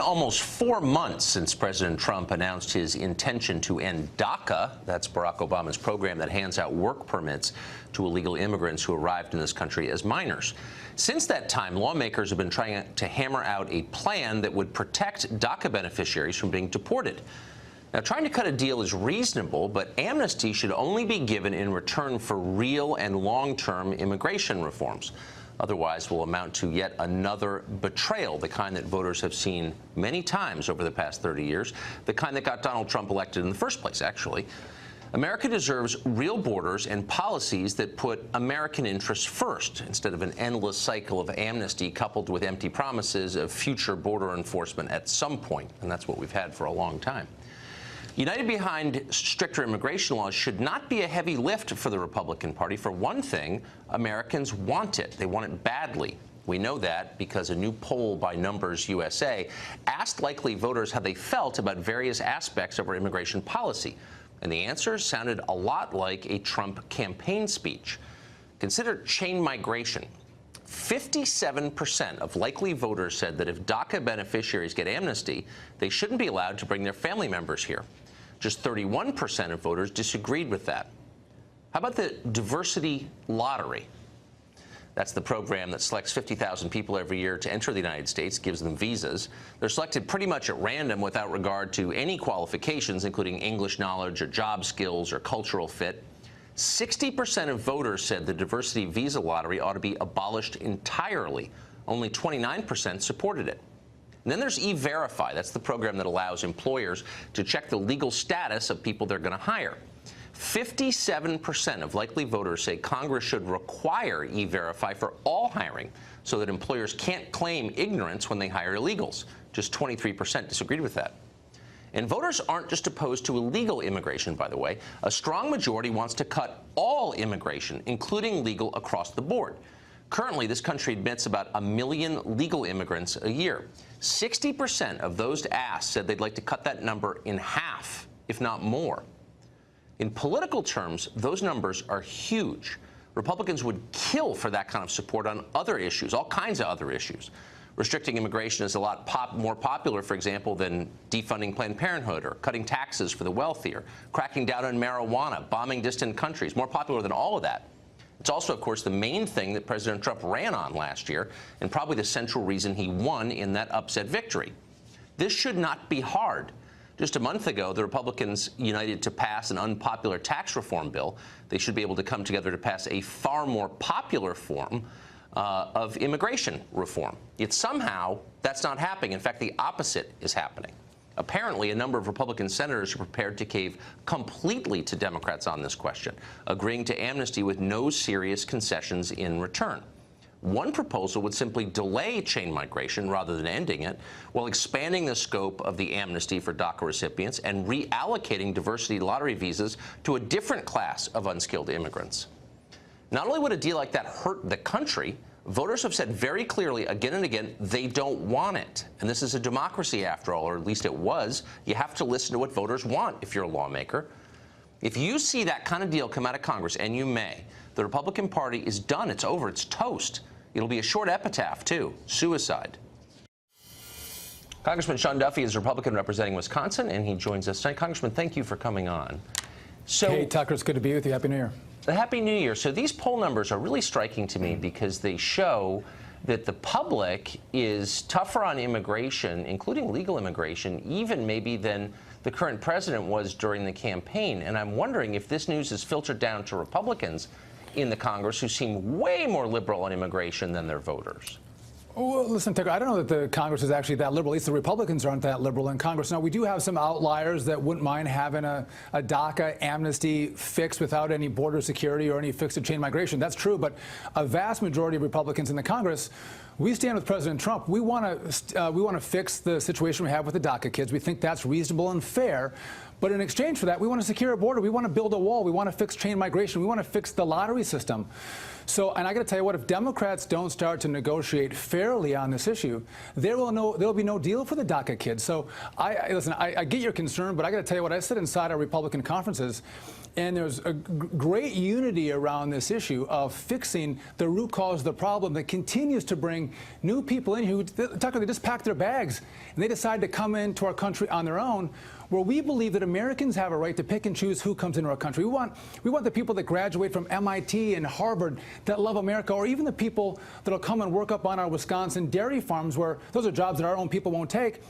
almost 4 months since President Trump announced his intention to end DACA, that's Barack Obama's program that hands out work permits to illegal immigrants who arrived in this country as minors. Since that time, lawmakers have been trying to hammer out a plan that would protect DACA beneficiaries from being deported. Now, trying to cut a deal is reasonable, but amnesty should only be given in return for real and long-term immigration reforms. Otherwise, will amount to yet another betrayal, the kind that voters have seen many times over the past 30 years, the kind that got Donald Trump elected in the first place, actually. America deserves real borders and policies that put American interests first, instead of an endless cycle of amnesty coupled with empty promises of future border enforcement at some point, and that's what we've had for a long time. United behind stricter immigration laws should not be a heavy lift for the Republican Party. For one thing, Americans want it. They want it badly. We know that because a new poll by Numbers USA asked likely voters how they felt about various aspects of our immigration policy. And the answers sounded a lot like a Trump campaign speech. Consider chain migration. 57% of likely voters said that if DACA beneficiaries get amnesty, they shouldn't be allowed to bring their family members here. Just 31% of voters disagreed with that. How about the diversity lottery? That's the program that selects 50,000 people every year to enter the United States, gives them visas. They're selected pretty much at random without regard to any qualifications, including English knowledge or job skills or cultural fit. 60% of voters said the diversity visa lottery ought to be abolished entirely. Only 29% supported it. And then there's E-Verify. That's the program that allows employers to check the legal status of people they're going to hire. 57% of likely voters say Congress should require E-Verify for all hiring so that employers can't claim ignorance when they hire illegals. Just 23% disagreed with that. And voters aren't just opposed to illegal immigration, by the way. A strong majority wants to cut all immigration, including legal, across the board. Currently, this country admits about 1 million legal immigrants a year. 60% of those asked said they'd like to cut that number in half, if not more. In political terms, those numbers are huge. Republicans would kill for that kind of support on other issues, all kinds of other issues. Restricting immigration is a lot more popular, for example, than defunding Planned Parenthood or cutting taxes for the wealthy or cracking down on marijuana, bombing distant countries, more popular than all of that. It's also, of course, the main thing that President Trump ran on last year and probably the central reason he won in that upset victory. This should not be hard. Just a month ago, the Republicans united to pass an unpopular tax reform bill. They should be able to come together to pass a far more popular form of immigration reform. Yet somehow that's not happening. In fact, the opposite is happening. Apparently, a number of Republican senators are prepared to cave completely to Democrats on this question, agreeing to amnesty with no serious concessions in return. One proposal would simply delay chain migration rather than ending it, while expanding the scope of the amnesty for DACA recipients and reallocating diversity lottery visas to a different class of unskilled immigrants. Not only would a deal like that hurt the country, voters have said very clearly again and again they don't want it. And this is a democracy after all, or at least it was. You have to listen to what voters want if you're a lawmaker. If you see that kind of deal come out of Congress, and you may, the Republican Party is done. It's over. It's toast. It'll be a short epitaph, too. Suicide. Congressman Sean Duffy is a Republican representing Wisconsin, and he joins us tonight. Congressman, thank you for coming on. So, hey, Tucker, it's good to be with you. Happy New Year. Happy New Year. So these poll numbers are really striking to me because they show that the public is tougher on immigration, including legal immigration, even maybe than the current president was during the campaign. And I'm wondering if this news is filtered down to Republicans in the Congress who seem way more liberal on immigration than their voters. Well, listen, Tucker, I don't know that the Congress is actually that liberal. At least the Republicans aren't that liberal in Congress. Now, we do have some outliers that wouldn't mind having a DACA amnesty fix without any border security or any fix to chain migration. That's true. But a vast majority of Republicans in the Congress, we stand with President Trump. We want to fix the situation we have with the DACA kids. We think that's reasonable and fair. But in exchange for that, we want to secure a border. We want to build a wall. We want to fix chain migration. We want to fix the lottery system. So, and I got to tell you what, if Democrats don't start to negotiate fairly on this issue, there will be no deal for the DACA kids. So, listen, I get your concern, but I got to tell you what, I sit inside our Republican conferences, And there's a great unity around this issue of fixing the root cause of the problem that continues to bring new people in who, Tucker, they just pack their bags and they decide to come into our country on their own, where we believe that Americans have a right to pick and choose who comes into our country. We want the people that graduate from MIT and Harvard that love America, or even the people that'll come and work up on our Wisconsin dairy farms, where those are jobs that our own people won't take.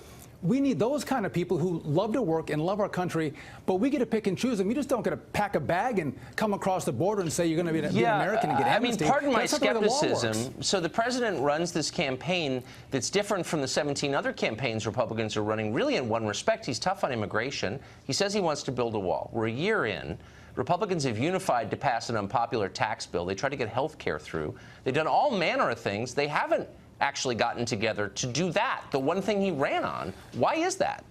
We need those kind of people who love to work and love our country, but we get to pick and choose them. You just don't get to pack a bag and come across the border and say you're going to be an American and get amnesty. I mean, pardon my skepticism. The so the president runs this campaign that's different from the 17 other campaigns Republicans are running, really in one respect. He's tough on immigration. He says he wants to build a wall. We're a year in. Republicans have unified to pass an unpopular tax bill. They tried to get health care through. They've done all manner of things. They haven't actually gotten together to do that, the one thing he ran on. Why is that?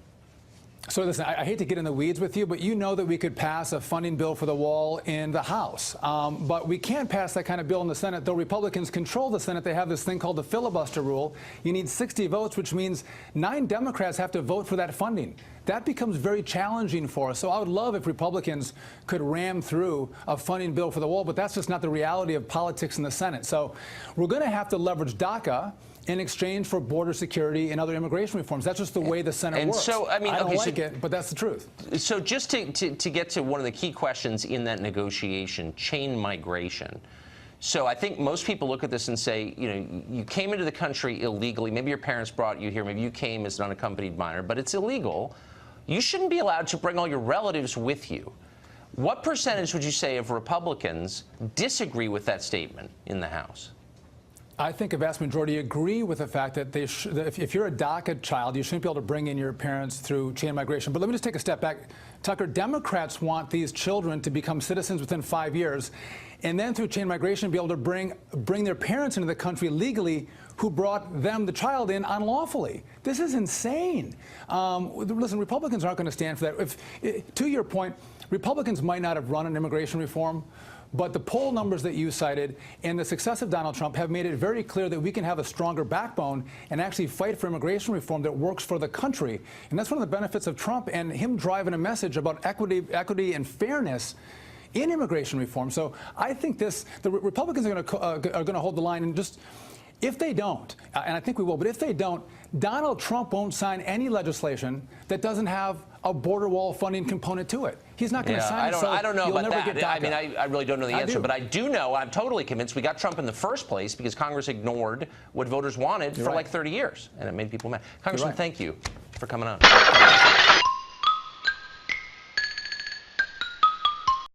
So listen, I hate to get in the weeds with you, but you know that we could pass a funding bill for the wall in the House. But we can't pass that kind of bill in the Senate. Though Republicans control the Senate, they have this thing called the filibuster rule. You need 60 votes, which means 9 Democrats have to vote for that funding. That becomes very challenging for us. So I would love if Republicans could ram through a funding bill for the wall, but that's just not the reality of politics in the Senate. So we're going to have to leverage DACA in exchange for border security and other immigration reforms. That's just the way the Senate works. So, I mean, I don't like it, but that's the truth. So just to get to one of the key questions in that negotiation, chain migration. So I think most people look at this and say, you know, you came into the country illegally. Maybe your parents brought you here. Maybe you came as an unaccompanied minor, but it's illegal. You shouldn't be allowed to bring all your relatives with you. What percentage would you say of Republicans disagree with that statement in the House? I think a vast majority agree with the fact that if you're a DACA child, you shouldn't be able to bring in your parents through chain migration. But let me just take a step back. Tucker, Democrats want these children to become citizens within 5 years, and then through chain migration be able to bring their parents into the country legally who brought them, the child, in unlawfully. This is insane. Listen, Republicans aren't going to stand for that. To your point, Republicans might not have run on immigration reform, but the poll numbers that you cited and the success of Donald Trump have made it very clear that we can have a stronger backbone and actually fight for immigration reform that works for the country. And that's one of the benefits of Trump and him driving a message about equity and fairness in immigration reform. So I think the Republicans are going to hold the line, and just if they don't, and I think we will, but if they don't, Donald Trump won't sign any legislation that doesn't have a border wall funding component to it. He's not going to sign it. I don't know about that. I mean, I really don't know the answer, but I do know, I'm totally convinced we got Trump in the first place because Congress ignored what voters wanted for like 30 years, and it made people mad. Congressman, thank you for coming on.